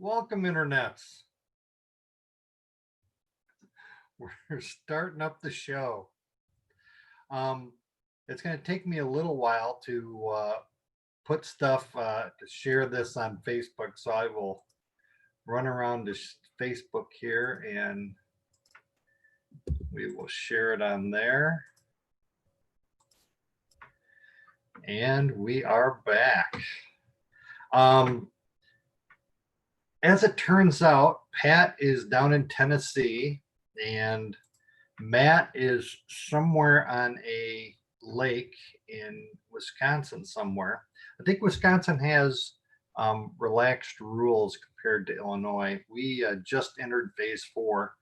Welcome, internets. We're starting up the show. Um, it's going to take me a little while to put stuff to share this on Facebook, so I will run around to Facebook here and we will share it on there. And we are back. As it turns out, Pat is down in Tennessee and Matt is somewhere on a lake in Wisconsin somewhere. I think Wisconsin has relaxed rules compared to Illinois. We just entered phase 4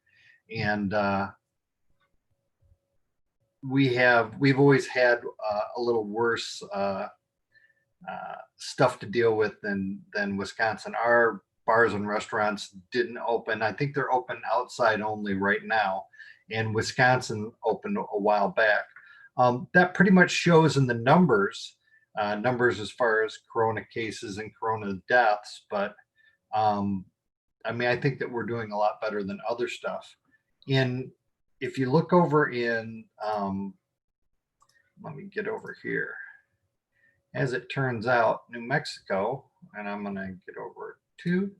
and we've always had a little worse stuff to deal with than Wisconsin. Our bars and restaurants didn't open. I think they're open outside only right now, and Wisconsin opened a while back. That pretty much shows in the numbers as far as corona cases and corona deaths. But I mean, I think that we're doing a lot better than other stuff. If you look over in, let me get over here. As it turns out, New Mexico, and I'm going to get over to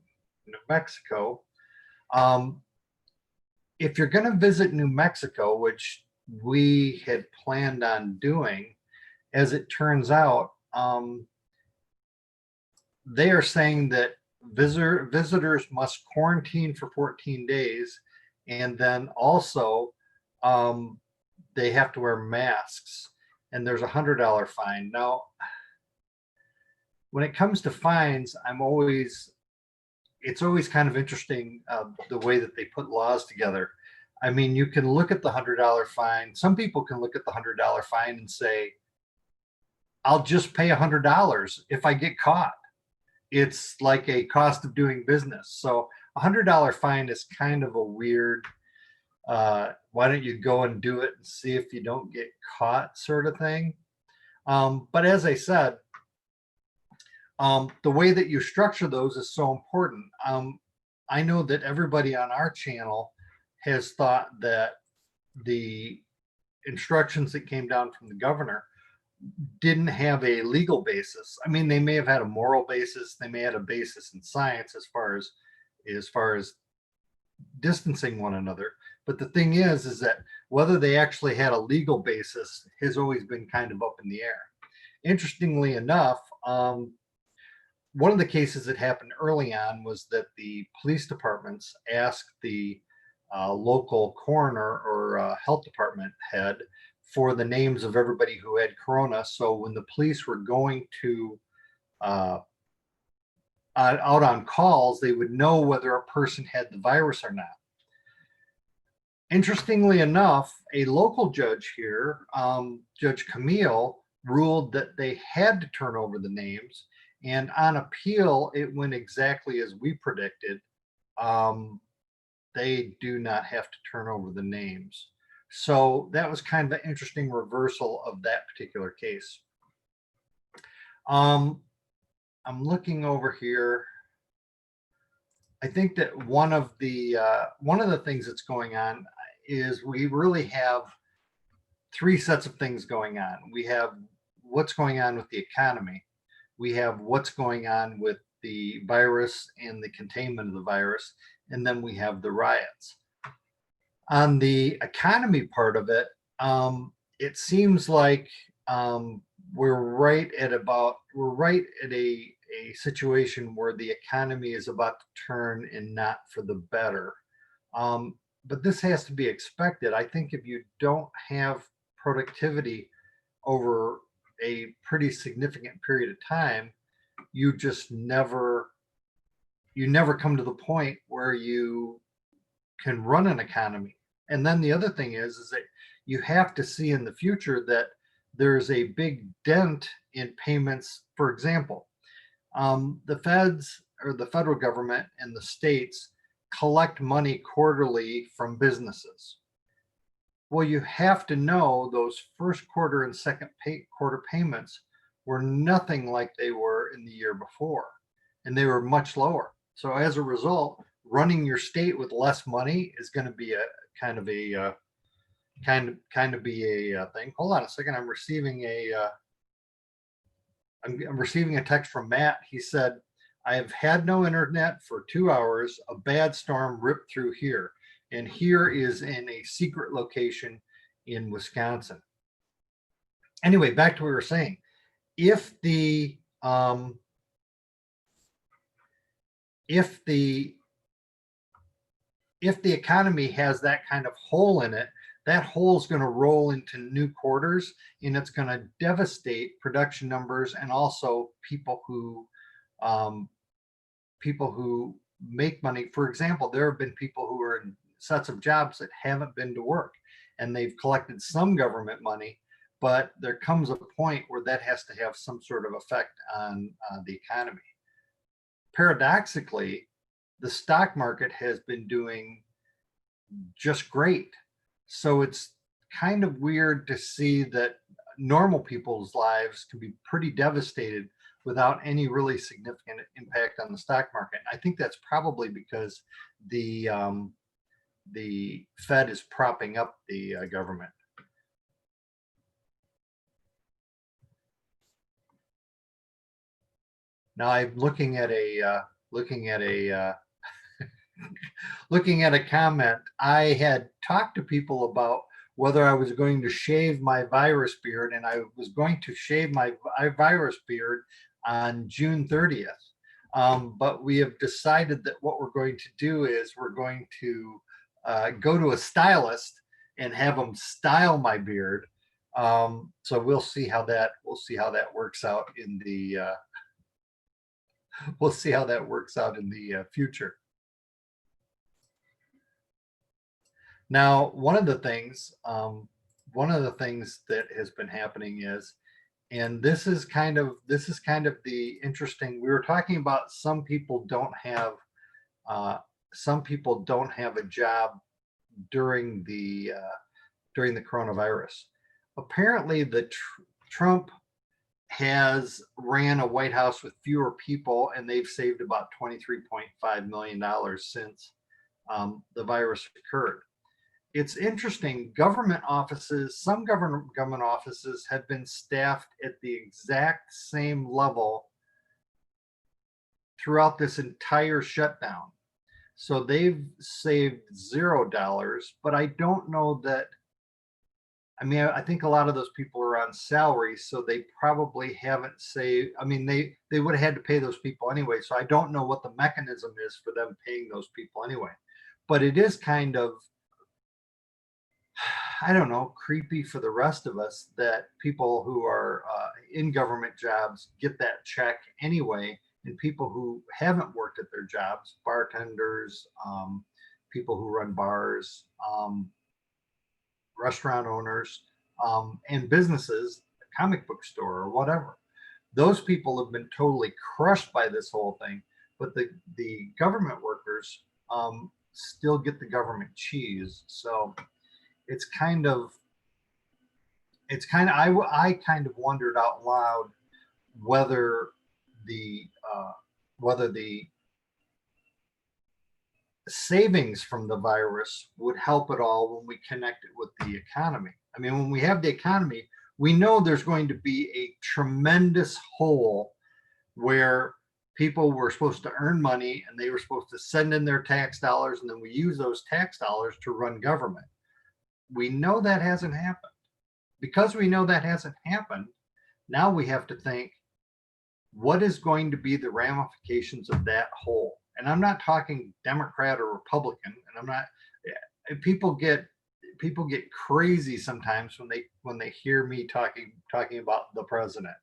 New Mexico. If you're going to visit New Mexico, which we had planned on doing, as it turns out, they are saying that visitors must quarantine for 14 days, and then also they have to wear masks, and there's $100 fine. Now, when it comes to fines, it's always kind of interesting the way that they put laws together. I mean, you can look at the $100 fine. Some people can look at the $100 fine and say, I'll just pay $100 if I get caught. It's like a cost of doing business. So $100 fine is kind of a weird, why don't you go and do it and see if you don't get caught sort of thing. But as I said, the way that you structure those is so important. I know that everybody on our channel has thought that the instructions that came down from the governor didn't have a legal basis. I mean, they may have had a moral basis. They may have a basis in science as far as distancing one another. But the thing is that whether they actually had a legal basis has always been kind of up in the air. Interestingly enough, one of the cases that happened early on was that the police departments asked the local coroner or health department head for the names of everybody who had corona. So when the police were going to out on calls, they would know whether a person had the virus or not. Interestingly enough, a local judge here, Judge Camille, ruled that they had to turn over the names. And on appeal, it went exactly as we predicted. They do not have to turn over the names. So that was kind of an interesting reversal of that particular case. I'm looking over here. I think that one of the things that's going on is we really have three sets of things going on. We have what's going on with the economy. We have what's going on with the virus and the containment of the virus, and then we have the riots. On the economy part of it, it seems like we're right at a situation where the economy is about to turn and not for the better. But this has to be expected. I think if you don't have productivity over a pretty significant period of time, you never come to the point where you can run an economy. And then the other thing is that you have to see in the future that there's a big dent in payments. For example, the feds or the federal government and the states collect money quarterly from businesses. Well, you have to know those first quarter and second quarter payments were nothing like they were in the year before, and they were much lower. So as a result, running your state with less money is going to be a kind of be a thing. Hold on a second. I'm receiving a text from Matt. He said, I have had no internet for 2 hours. A bad storm ripped through here. And here is in a secret location in Wisconsin. Anyway, back to what we were saying. If the economy has that kind of hole in it, that hole is going to roll into new quarters, and it's going to devastate production numbers and also people who make money. For example, there have been people who are in sets of jobs that haven't been to work, and they've collected some government money, but there comes a point where that has to have some sort of effect on the economy. Paradoxically, the stock market has been doing just great. So it's kind of weird to see that normal people's lives can be pretty devastated without any really significant impact on the stock market. I think that's probably because the Fed is propping up the government. Now I'm looking at a looking at a comment. I had talked to people about whether I was going to shave my virus beard, and I was going to shave my virus beard on June 30th. But we have decided that what we're going to do is we're going to go to a stylist and have them style my beard. So we'll see how that works out in the future. Now, one of the things that has been happening is, and this is kind of the interesting. We were talking about some people don't have a job during the coronavirus. Apparently, Trump has ran a White House with fewer people, and they've saved about $23.5 million since the virus occurred. It's interesting. Some government offices have been staffed at the exact same level throughout this entire shutdown. So they've saved $0, but I don't know that. I mean, I think a lot of those people are on salary, so they probably haven't saved. I mean, they would have had to pay those people anyway. So I don't know what the mechanism is for them paying those people anyway. But it is kind of, I don't know, creepy for the rest of us that people who are in government jobs get that check anyway, and people who haven't worked at their jobs, bartenders, people who run bars, restaurant owners, and businesses, a comic book store or whatever. Those people have been totally crushed by this whole thing, but the government workers still get the government cheese. So it's kind of I kind of wondered out loud whether the savings from the virus would help at all when we connect it with the economy. I mean, when we have the economy, we know there's going to be a tremendous hole where people were supposed to earn money and they were supposed to send in their tax dollars, and then we use those tax dollars to run government. We know that hasn't happened. Because we know that hasn't happened, now we have to think, what is going to be the ramifications of that hole? And I'm not talking Democrat or Republican, and I'm not. People get crazy sometimes when they hear me talking about the president.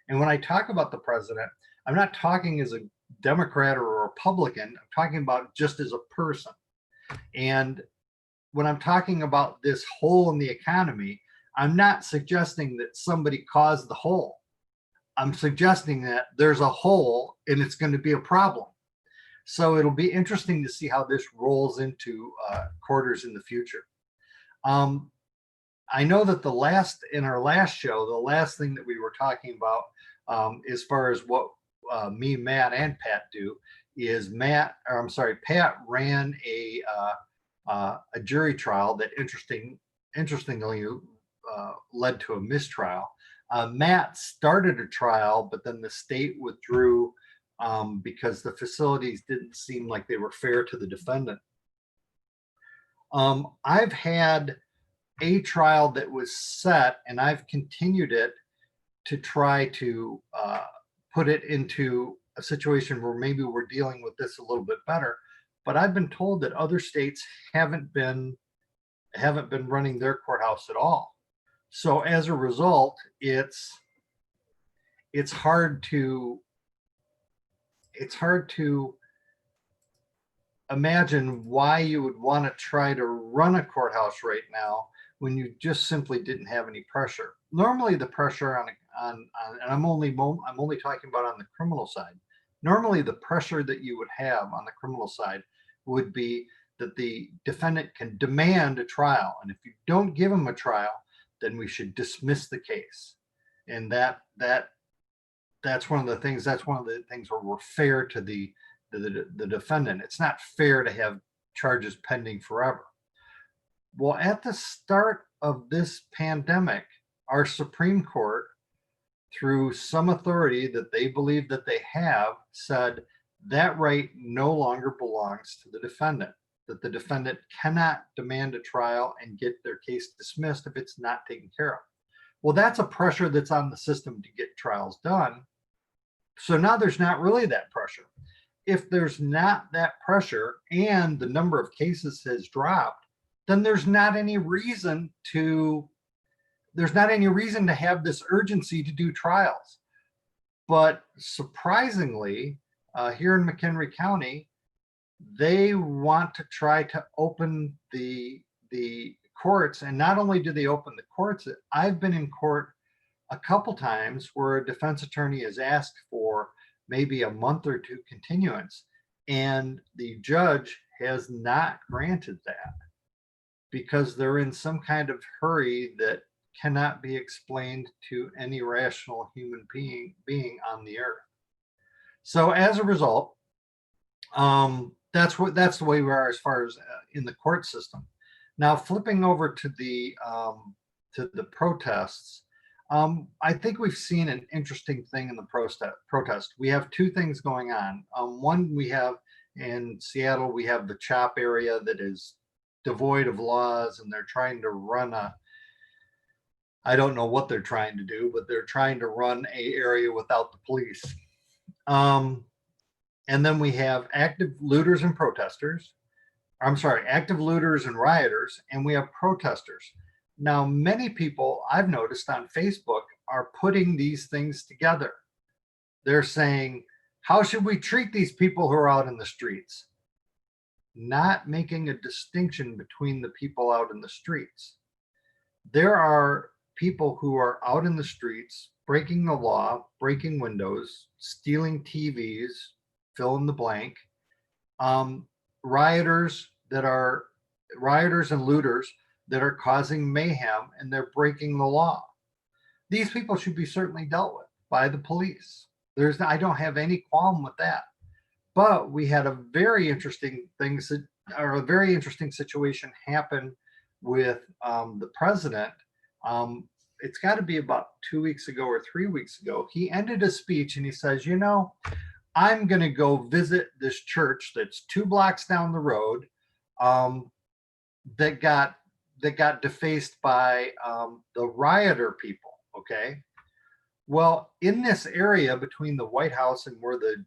And when I talk about the president, I'm not talking as a Democrat or a Republican. I'm talking about just as a person. And when I'm talking about this hole in the economy, I'm not suggesting that somebody caused the hole. I'm suggesting that there's a hole and it's going to be a problem. So it'll be interesting to see how this rolls into quarters in the future. I know that in our last show, the last thing that we were talking about, as far as what me, Matt, and Pat do, is Pat ran a jury trial that interestingly led to a mistrial. Matt started a trial, but then the state withdrew because the facilities didn't seem like they were fair to the defendant. I've had a trial that was set, and I've continued it to try to put it into a situation where maybe we're dealing with this a little bit better. But I've been told that other states haven't been running their courthouse at all. So as a result, it's hard to imagine why you would want to try to run a courthouse right now when you just simply didn't have any pressure. Normally the pressure on and I'm only talking about on the criminal side. Normally the pressure that you would have on the criminal side would be that the defendant can demand a trial, and if you don't give him a trial, then we should dismiss the case. And that's one of the things where we're fair to the defendant. It's not fair to have charges pending forever. Well, at the start of this pandemic, our Supreme Court, through some authority that they believe that they have, said that right no longer belongs to the defendant, that the defendant cannot demand a trial and get their case dismissed if it's not taken care of. Well, that's a pressure that's on the system to get trials done. So now there's not really that pressure. If there's not that pressure and the number of cases has dropped, then there's not any reason to have this urgency to do trials. But surprisingly, here in McHenry County, they want to try to open the courts. And not only do they open the courts, I've been in court a couple times where a defense attorney has asked for maybe a month or two continuance, and the judge has not granted that because they're in some kind of hurry that cannot be explained to any rational human being on the earth. So as a result, that's the way we are as far as in the court system. Now, flipping over to the protests, I think we've seen an interesting thing in the protest. We have two things going on. One, we have in Seattle, we have the CHOP area that is devoid of laws, and they're trying to run I don't know what they're trying to do, but they're trying to run a area without the police. And then we have active looters and protesters. Active looters and rioters, and we have protesters. Now, many people I've noticed on Facebook are putting these things together. They're saying, how should we treat these people who are out in the streets? Not making a distinction between the people out in the streets. There are people who are out in the streets, breaking the law, breaking windows, stealing TVs, fill in the blank. Rioters and looters that are causing mayhem, and they're breaking the law. These people should be certainly dealt with by the police. I don't have any qualm with that. But we had a very interesting situation happen with the president. It's got to be about 2 weeks ago or 3 weeks ago. He ended a speech and he says, I'm going to go visit this church that's 2 blocks down the road that got defaced by the rioter people. Okay. Well, in this area between the White House and where the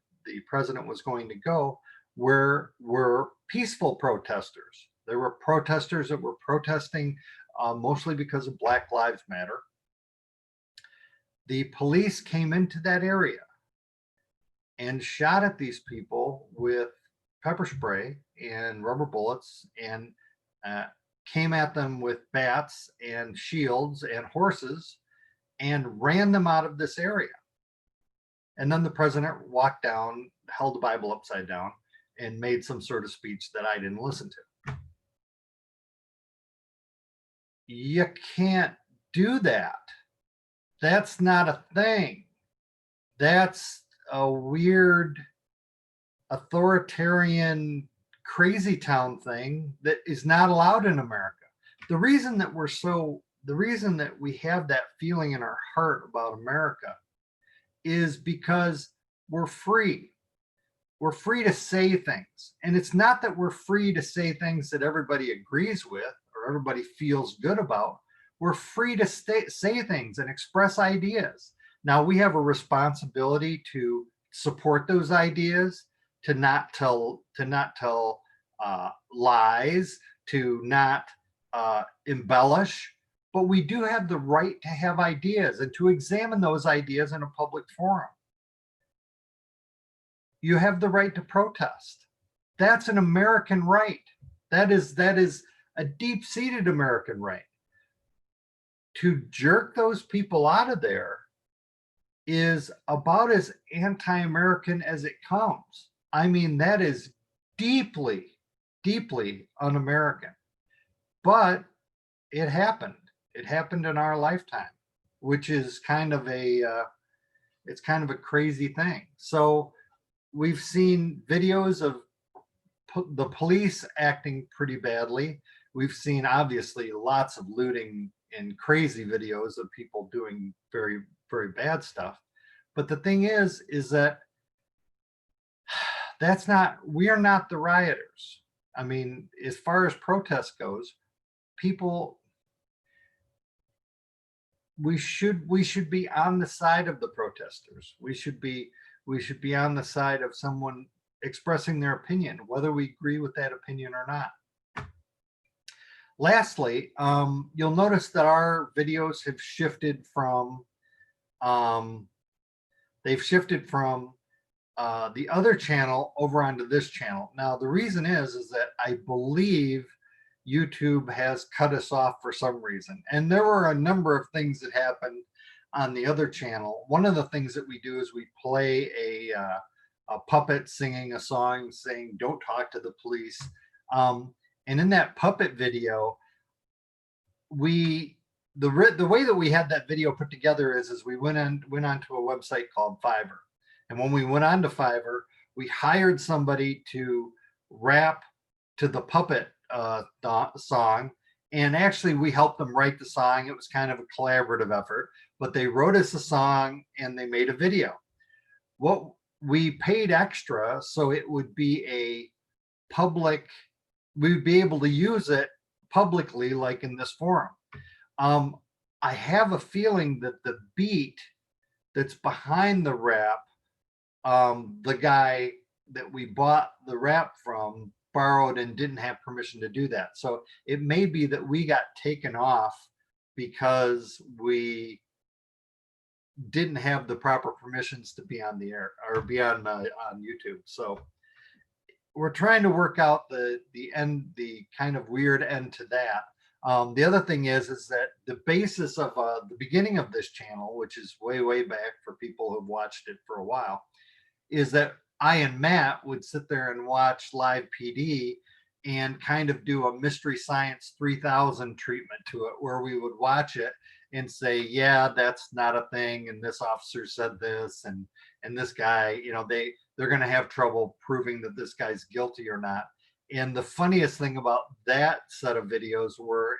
president was going to go, were peaceful protesters. There were protesters that were protesting mostly because of Black Lives Matter. The police came into that area and shot at these people with pepper spray and rubber bullets, and came at them with bats and shields and horses and ran them out of this area. And then the president walked down, held the Bible upside down, and made some sort of speech that I didn't listen to. You can't do that. That's not a thing. That's a weird authoritarian crazy town thing that is not allowed in America. The reason that the reason that we have that feeling in our heart about America is because we're free. We're free to say things. And it's not that we're free to say things that everybody agrees with or everybody feels good about. We're free to say things and express ideas. Now we have a responsibility to support those ideas, to not tell lies, to not embellish, but we do have the right to have ideas and to examine those ideas in a public forum. You have the right to protest. That's an American right. That is a deep-seated American right. To jerk those people out of there is about as anti-American as it comes. I mean, that is deeply, deeply un-American. But it happened. It happened in our lifetime, which is kind of it's kind of a crazy thing. So we've seen videos of the police acting pretty badly. We've seen obviously lots of looting and crazy videos of people doing very, very bad stuff. But the thing is that we are not the rioters. I mean, as far as protest goes, people, we should be on the side of the protesters. We should be on the side of someone expressing their opinion, whether we agree with that opinion or not. Lastly, you'll notice that our videos have shifted from the other channel over onto this channel. Now, the reason is that I believe YouTube has cut us off for some reason. And there were a number of things that happened on the other channel. One of the things that we do is we play a puppet singing a song saying, "Don't talk to the police." And in that puppet video, the way that we had that video put together is we went onto a website called Fiverr. And when we went onto Fiverr, we hired somebody to rap to the puppet song. And actually we helped them write the song. It was kind of a collaborative effort, but they wrote us a song and they made a video. What we paid extra, so it would be a public, we'd be able to use it publicly, like in this forum. I have a feeling that the beat that's behind the rap, the guy that we bought the rap from borrowed and didn't have permission to do that. So it may be that we got taken off because we didn't have the proper permissions to be on the air or be on YouTube. So we're trying to work out the kind of weird end to that. The other thing is that the basis of the beginning of this channel, which is way back for people who've watched it for a while, is that I and Matt would sit there and watch Live PD and kind of do a Mystery Science 3000 treatment to it, where we would watch it and say, yeah, that's not a thing, and this officer said this, and this guy, you know, they're going to have trouble proving that this guy's guilty or not. And the funniest thing about that set of videos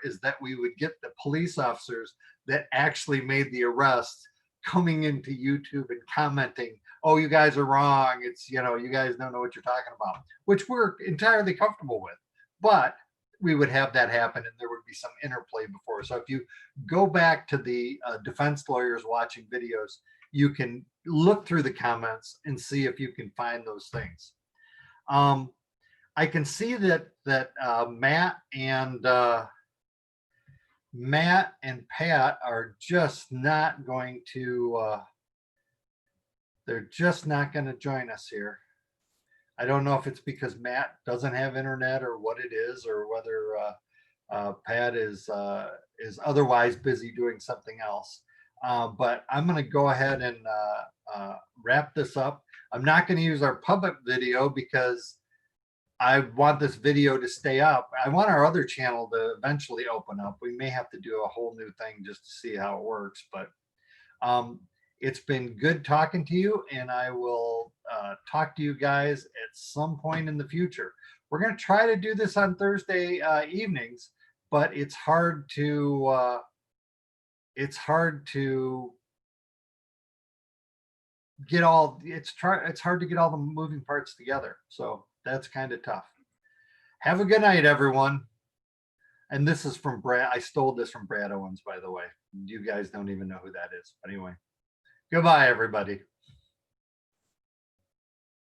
is that we would get the police officers that actually made the arrest coming into YouTube and commenting, "Oh, you guys are wrong. It's, you know, you guys don't know what you're talking about," which we're entirely comfortable with. But we would have that happen and there would be some interplay before. So if you go back to the defense lawyers watching videos, you can look through the comments and see if you can find those things. I can see that Matt and Pat are just not going to they're just not going to join us here. I don't know if it's because Matt doesn't have internet or what it is, or whether Pat is otherwise busy doing something else. But I'm going to go ahead and wrap this up. I'm not going to use our public video because I want this video to stay up. I want our other channel to eventually open up. We may have to do a whole new thing just to see how it works, but it's been good talking to you, and I will talk to you guys at some point in the future. We're going to try to do this on Thursday evenings, but it's hard to get all it's hard to get all the moving parts together. So that's kind of tough. Have a good night, everyone. And this is from Brad. I stole this from Brad Owens, by the way. You guys don't even know who that is. Anyway, goodbye, everybody.